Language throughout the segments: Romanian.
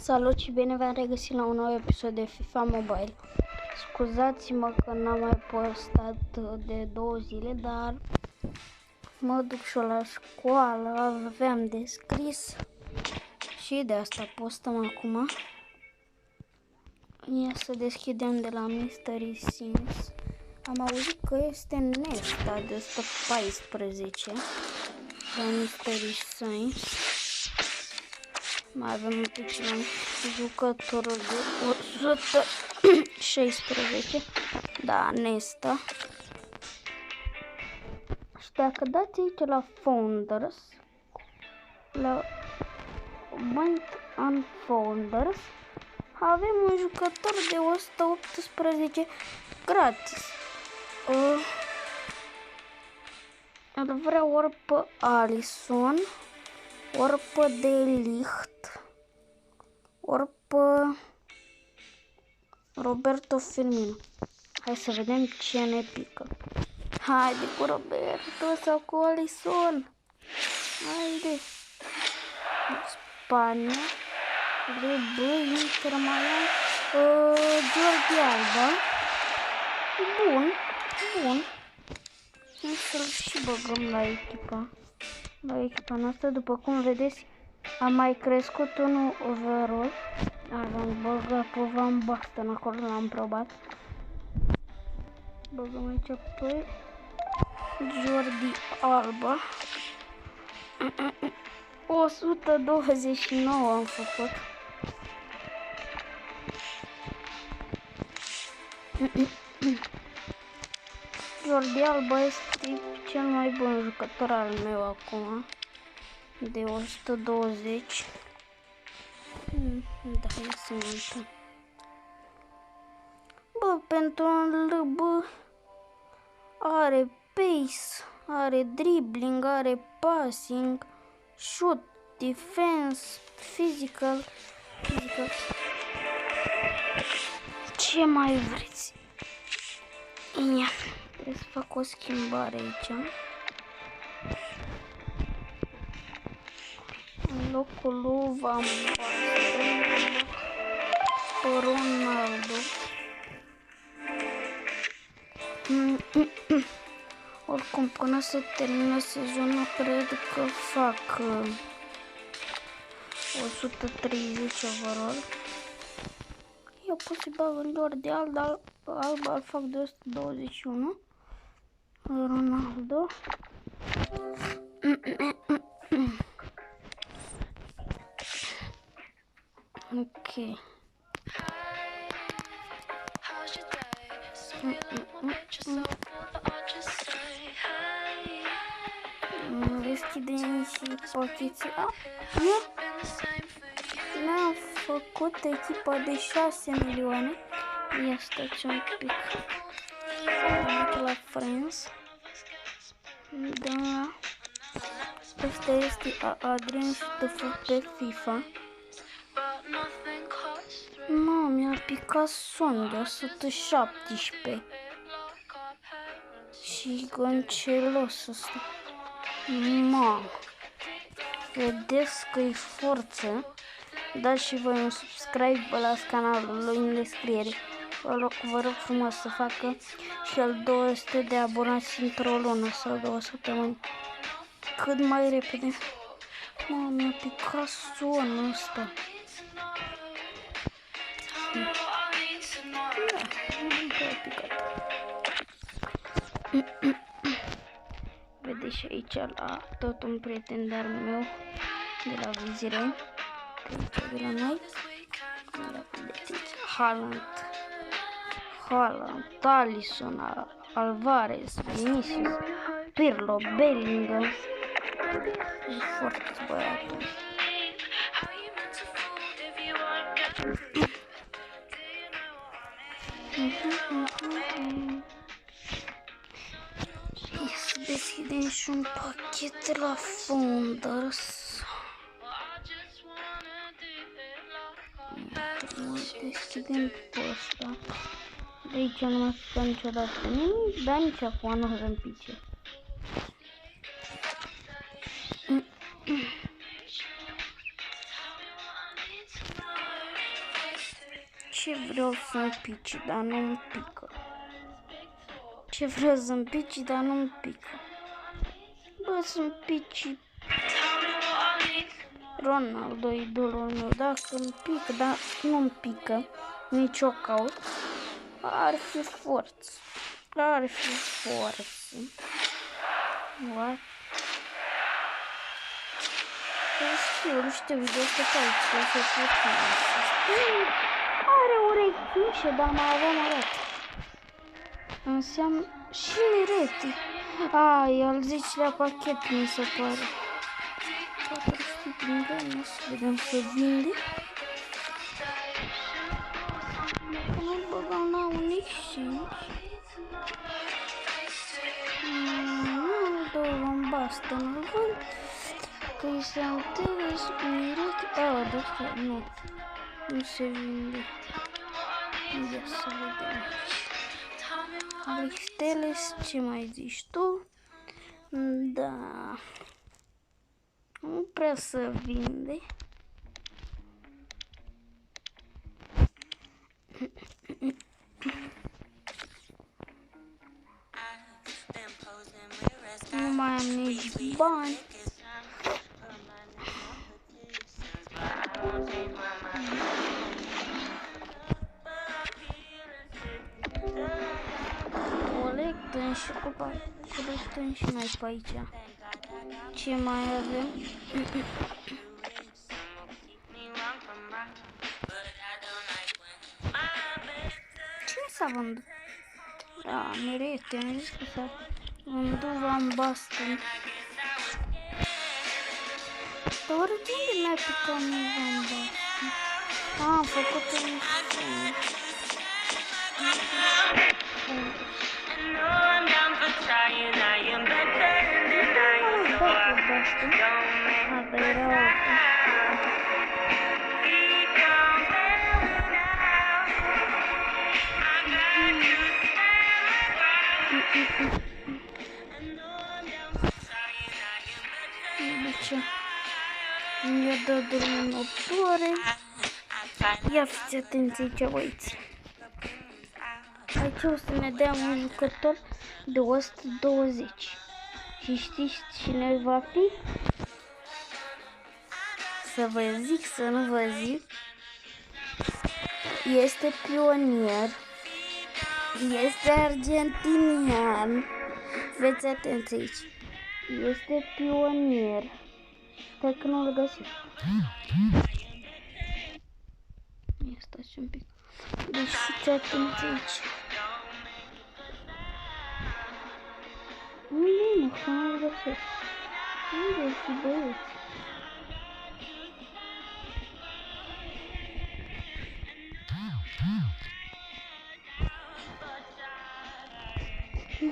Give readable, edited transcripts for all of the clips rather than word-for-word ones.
Salut și bine v-am regăsit la un nou episod de FIFA Mobile. Scuzați-mă că n-am mai postat de 2 zile, dar mă duc și eu la școală, aveam de scris și de asta postăm acum. Ia să deschidem de la Mystery Sims. Am auzit că este Nesta de 114 la Mystery Sims. Mai avem un pic la jucătorul de 116. Da, Nesta. Și dacă dați aici la Founders, la Bind on Founders, avem un jucător de 118 gratis. Îl vreau ori pe Alisson, ori pe De Ligt, ori pe Roberto Firmino. Hai să vedem ce ne pică. Haide cu Roberto sau cu Alisson. Haide. Spania. RB, Inter Milan. Jordi Alba. Bun. Să-l și băgăm la echipa. La echipa noastră, după cum vedeți, am mai crescut unul overall. Am băgat pe Van Basten, acolo l-am probat. Băgăm aici pe Jordi Alba. 129 am făcut. Jordi Alba este cel mai bun jucător al meu acum. De 120. Da, ia să ne uităm. Bă, pentru un LB are pace, are dribbling, are passing, shoot, defense, physical. Ce mai vreți? Ia, trebuie să fac o schimbare aici. În locul lui Van Basten, pe Ronaldo. Oricum, până să termină sezonul, cred că fac 130 overall. Eu pot să bag în Jordi Alba, îl fac de 121. Ronaldo. Ok. Deschidem și pacheții. Ne-am făcut echipa de 6 milioane. Ia stați un pic. Aici la Friends. Da. Ăsta este Adrian și pe FIFA. Nu, mi-a picat son de 117. Și Goncelos ăsta. Mamă. Vedeți că e forță. Dați și voi un subscribe la canalul lui în descriere. Vă rog frumos să facă și el 200 de abonați într-o lună sau 2 săptămâni. Cât mai repede. Mamă, mi-a picat sonul ăsta. Vedeți și aici la tot un prieten de-al meu de la Vizire, de la noi. Vedeți Haaland, Alisson, Alvarez, Vinicius, Pirlo, Bellingham. E foarte băiatul. Să deschidem și un pachet la Founders. Deschidem pe ăsta. De aici nu m-a picat niciodată nimic, dar nici acum nu avem pice. Ce vreau să-mi pici, dar nu-mi pică? Ce vreau să-mi pici, dar nu-mi pică? Bă, să-mi pici Ronaldo, idolul meu, dacă îmi pică, dar nu-mi pică nici o caut, ar fi forță. Ar fi forță. What? Eu știu video să faci, să are urechi, dar mai avem arăt. Înseamnă și mirete. E al 10-lea pachet, mi se pare. 400 din grame, să vedem să vinde. Nu-l băgau, n-au nici 5. Nu-l dau în bastă, nu-l vând. Păi să-mi teles, mirete. De asta nu. Nu se vinde. Ia să vedem. Aristeles, ce mai zici tu? Da. Nu prea să vinde. Nu mai am nici bani. Colectăm și colectăm și noi pe aici. Ce mai avem? Cine s-a vândut? Da, mirete, mi-a zis că s-a vândut Van Basten. Dar oare de unde mi-a picat mie Van Basten? Am făcut un film. Mi-a dat drumul 8 ore. Ia fiți atenți aici, băieți. Aici o să ne dea un jucător de 120. Și știți cine va fi? Să vă zic, să nu vă zic. Este pionier. Este argentinian. Fiți atenți aici. Este pionier. Stai că nu-l găsesc. Ia stați un pic. Deci fiți atenți aici. Unde mă, că nu-l găsesc? Unde fi, băieți?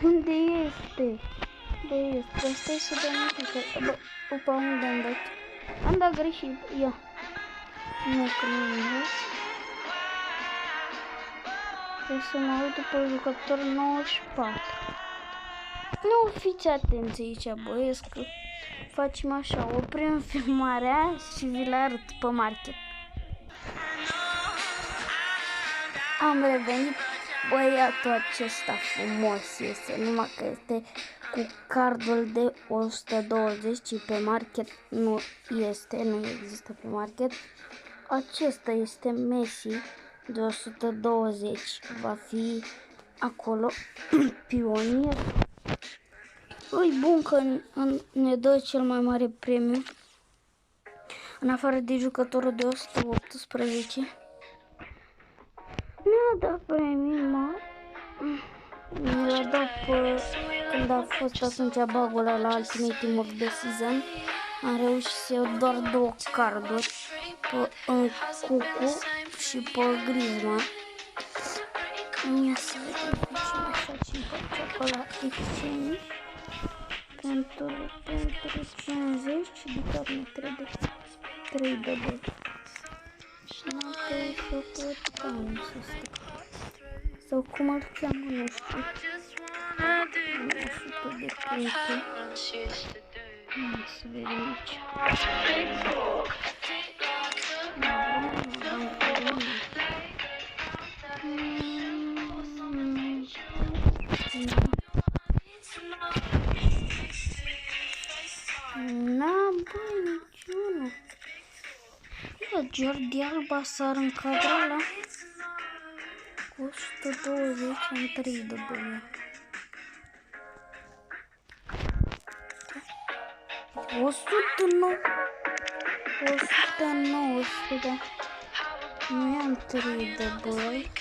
Unde este? Băieți, stai să dăm un pic. Bă, opa, unde am dat? Am dat greșit, ia. Nu, că nu am văzut. Trebuie să mă uit după jucător 94. Nu fiți atenți aici, băieți, că facem așa, oprim filmarea și vi-l arăt pe market. Am revenit. Băiatul acesta frumos este, numai că este cu cardul de 120 și pe market nu este, nu există pe market. Acesta este Messi de 120, va fi acolo pionier. Ui, bun că ne dă cel mai mare premiu, în afară de jucătorul de 118. Mi-a dat premiu, mă. Mi-l-a dat când a fost atunci bagul ăla la Ultimate Team of the Season. Am reușit să iau doar 2 carduri, pe Cucu și pe Griezmann. Ia să vedem ce mai facem pe acolo exchange. Pentru 50 de care ne trebuie 3 de băi. Și n-am făcut bani să stai. Sau cum îl cheamă, nu știu. Nu știu de plăte. Să vedem aici. Bă, Jordi Alba s-ar încadra la 120 în 3 de băie. 109, 100, nu i-am 3 de băi.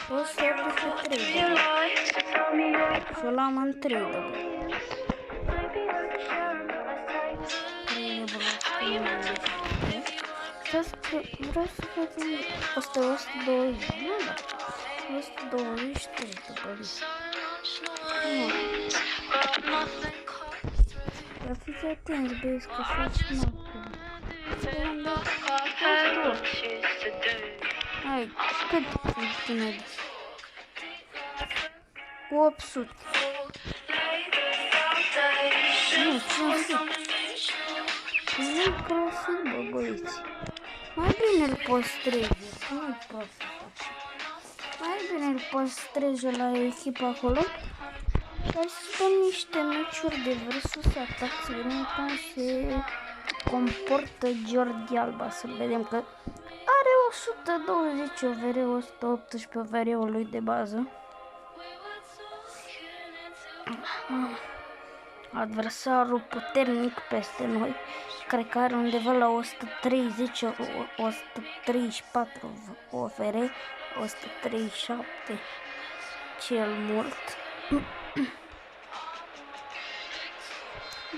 183 de băi. Și-o luam în 3 de băi. 3 de băi. Vreau să facem 120, nu da? 123 de băi. Dar fiți atenți, băieți, că faci macul. Hai, cât tine de? 800. Nu, 500. Nu-i profit, bă, băieți. Mai bine îl păstreze, nu-i profit așa. Mai bine îl păstreze la echipa acolo. Hai să dăm niște meciuri de versus atac, să vedem cum se comportă Jordi Alba, să vedem că are 120 OVR, 118 OVR-ul lui de bază. Adversarul puternic peste noi, cred că are undeva la 130, 134 OVR, 137 cel mult.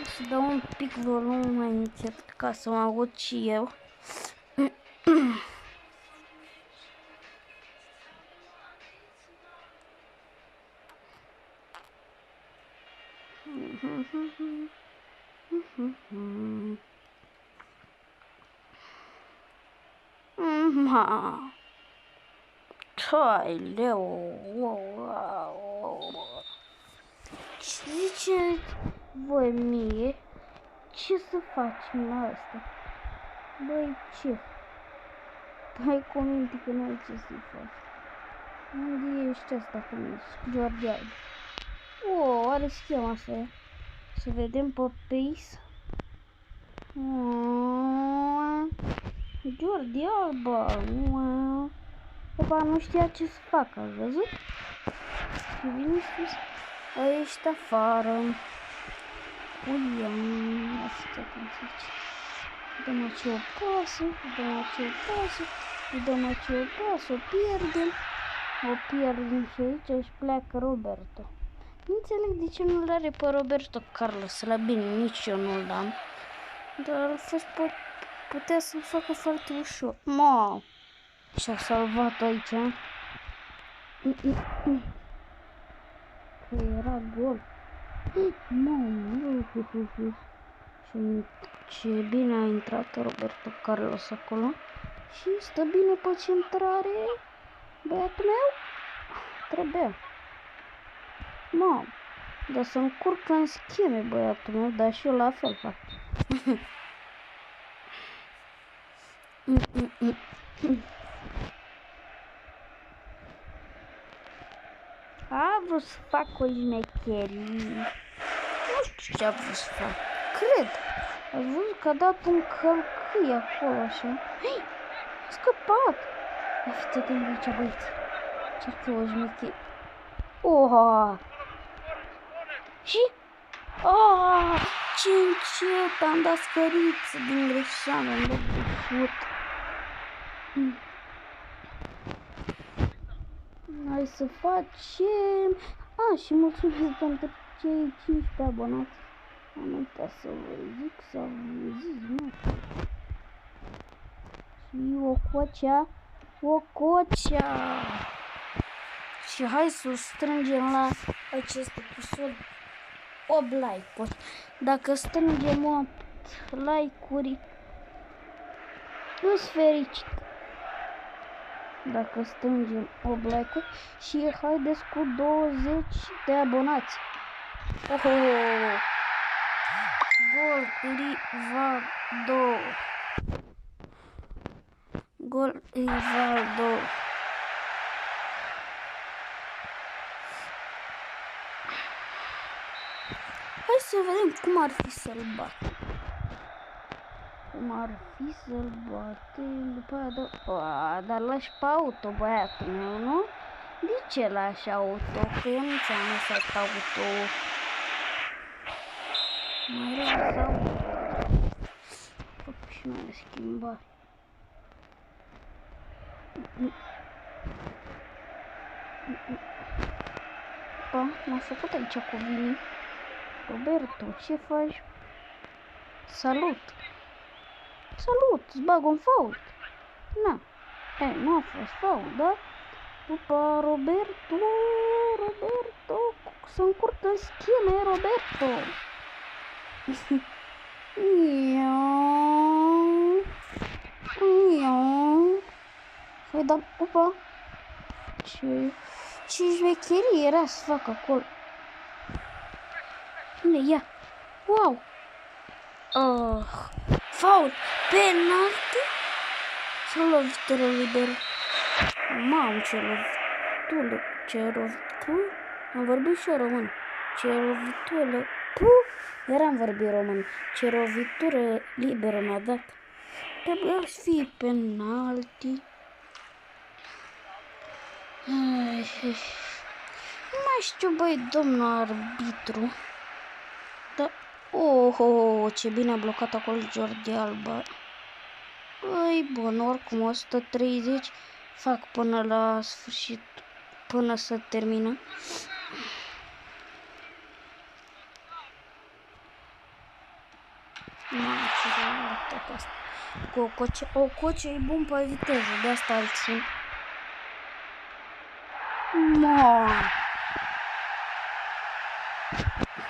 Să dau un pic volum mai încet ca să mă aud și eu. Ce ziceți voi mie? Ce să facem la asta? Băi, ce? Băi, comenti că n-ai ce să-i faci. Unde ești asta cum ești? Jordi Alba. O, are schema asta. Să vedem pe Pace. Jordi Alba. Opa, nu știa ce să facă, ați văzut? Și vine sus. Ești afară. Uiam. Asta cum se zice. Dăm aici o pasă. Dăm aici o pasă. Dăm aici o pasă. O pierdem. O pierdem și aici își pleacă Roberto. Nu înțeleg de ce nu-l are pe Roberto Carlos. La bine, nici eu nu-l am. Dar a fost putea să-l facă foarte ușor. Mamă! Și-a salvat aici. Că era gol. Mamă! Și ce bine a intrat Roberto Carlos acolo. Și stă bine pe centrare. Băiatul meu? Trebuia. Mamă! Dar să încurcă în scheme băiatul meu, dar și eu la fel fac. A vrut să fac o șmecherie. Nu știu ce a vrut să fac. Cred. A văzut că a dat un călcâi acolo așa. Hei! A scăpat! Ia fiți atent de aici, băieți. Cercă o șmecherie. Oha! Și? Oh, ce încet am dat scăriță din greșeală în loc de șut. Hai să facem... și mulțumesc pentru cei 15 abonați. Am uitat să vă zic, să vă zic, nu. Și o cocea. Și hai să strângem la acest episod 8 like-uri. Dacă strângem 8 like-uri, îs fericit. Dacă strângem 8 like-uri și haideți cu 20 de abonați. Gol cu Rivaldo. Gol Rivaldo. Hai să vedem cum ar fi să-l bat. Cum ar fi să-l batem după aia, dar lași pe auto, băiatul meu, nu? De ce lași auto? Că eu nu ți-am lăsat auto. Mai las auto. Fac și mai schimbare. Pa, m-a făcut aici cu Vini. Roberto, ce faci? Salut! Salut! Îți bag un fault! Na, nu a fost fault, da? Opa, Roberto! Să încurcă în scheme, Roberto! Păi da, opa! Ce șmecherie era să fac acolo? Bine, ia! Wow! Faul! Penalti? Ce lovitură liberă! Mamă, ce lovitură! Ce lovitură! Am vorbit și eu român. Ce lovitură! Eram vorbit român. Ce lovitură liberă mi-a dat. Trebuia să fie penalti. Nu mai știu, băi, domnul arbitru. Da. Ce bine a blocat acolo Jordi Alba. Băi, bun, oricum 130 fac până la sfârșit, până să termină. Mamă, ce rău asta. Cu Coce e bun pe viteză, de asta îl țin.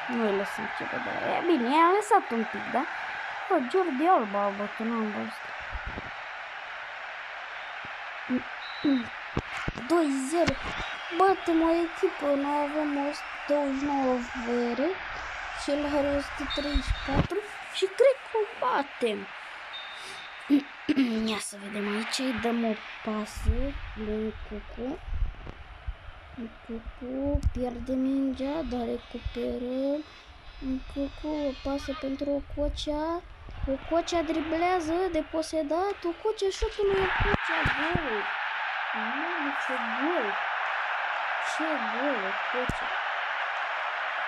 Nu-i lăsăm ce vedere. E bine, i-am lăsat un pic, da? Jordi Alba a bătut în amba asta. 2-0. Batem o echipă, noi avem 129 vere și el are 134 și cred că o batem. Ia să vedem aici, îi dăm o pasă lui Cucu. Cucu pierde mingea, dar recuperăm. Cucu o pasă pentru Ococea. Ococea driblează de posedat. Ococea șutul lui Ococea. Gol! Mamă, ce gol! Ce gol, Ococea!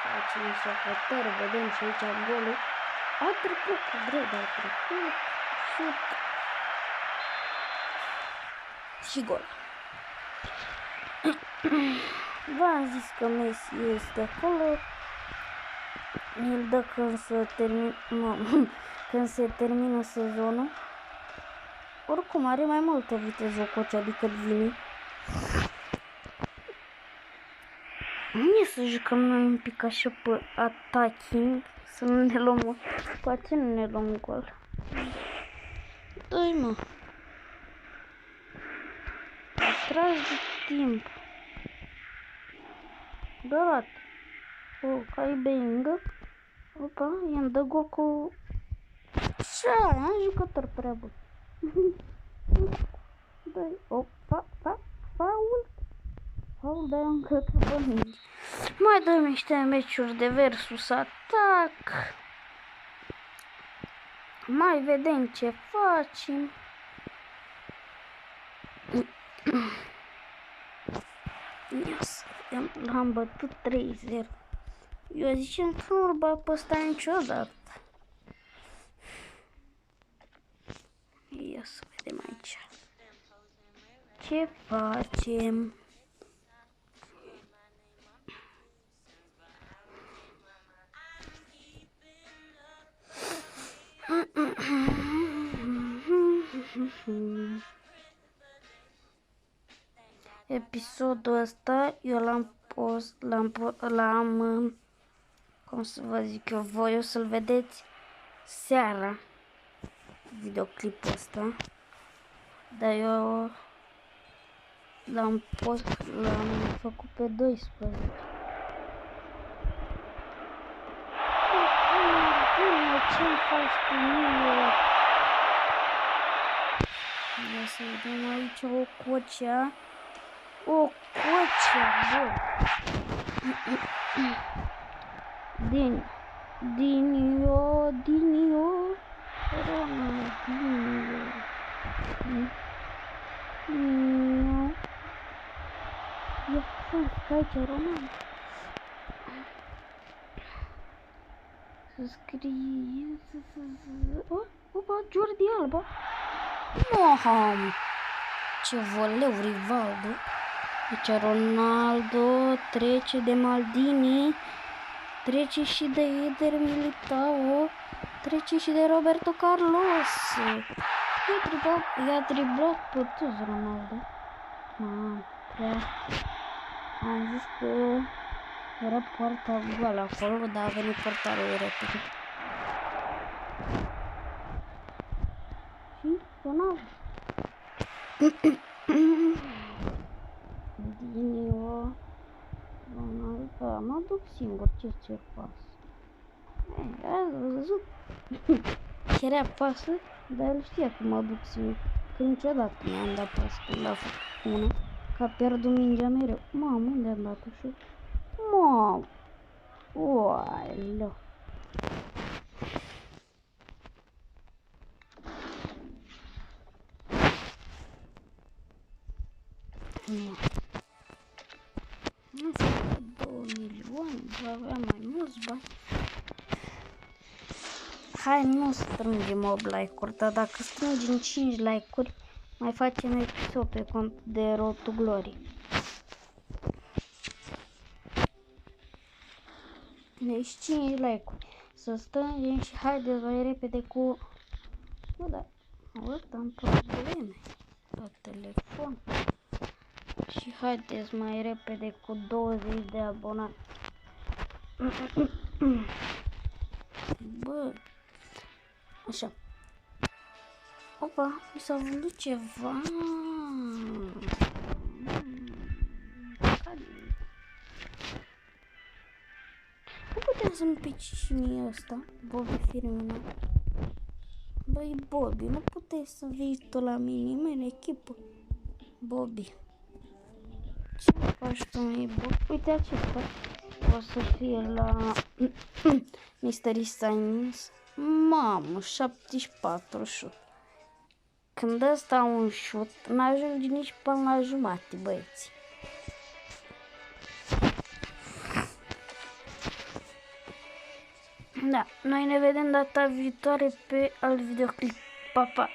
Face niște hotără, vedem și aici golul. A trecut cu greu, dar a trecut. Șut. Și gol. V-am zis că Messi este acolo. El dă când se termină sezonul. Oricum are mai multă viteză Ococea decât Vini. Nu să jucăm noi un pic așa pe attacking, să nu ne luăm, poate nu ne luăm gol. Dă-i, mă. Atrag de timp. Dorat. Care Bellingham. Opa, i-am dat gol cu... Ce? Am jucător prea bun. Dă-i. Opa, faul. Faul, dar eu încă pe mingi. Mai dăm niște meciuri de versus atac. Mai vedem ce facem. Ia să vedem, l-am bătut 3-0. Eu ziceam că nu-l bat pe ăsta niciodată. Ia să vedem aici. Ce facem? Episodul ăsta eu l-am cum să vă zic eu, voi o să-l vedeți seara, videoclipul ăsta, dar eu l-am făcut pe 12. Ce-mi faci cu mine? Ia să vedem aici Ococea. Ococea, bă! Dinio. Ronaldinho. Nu. Ia să aici Ronaldo. Să scrie... Opa, Jordi Alba. Moham. Ce voleu Rivaldo. Deci Ronaldo trece de Maldini. Trece și de Eder Militao. Trece și de Roberto Carlos. I-a driblat pe toți Ronaldo. Am zis că era poarta goală acolo, dar a venit portarul repede. Și Ronaldo. Dinio. Ronaldo. Mă duc singur, ce pas. Ați văzut? Era pasă, dar el știa că mă duc singur. Că niciodată nu am dat pas când a făcut una. Că a pierdut mingea mereu. Mamă, unde am dat-o și? Mamă! Oaileu! Nu fac 2 milioane, va avea mai mulți bani. Hai, nu strângem 8 like-uri, dar dacă strângem 5 like-uri, mai facem episod pe cont de Road to Glory. Deci 5 like-uri. Să strângem și haideți mai repede cu... Bă, da, văd, am probleme la telefon. Și haideți mai repede cu 20 de abonați. Bă, așa. Opa, mi s-a vândut ceva. Nu putem să-mi pici și mie ăsta, Bobby Firmino. Băi, Bobby, nu puteai să vii tu la mine în echipă. Bobby. Ce faci tu, mie, Bobby? Uite acesta. O să fie la Mystery Science. Mamă, 74 șut. Când ăsta un șut, n-ajunge nici până la jumate, băieți. Da, noi ne vedem data viitoare pe alt videoclip. Pa, pa!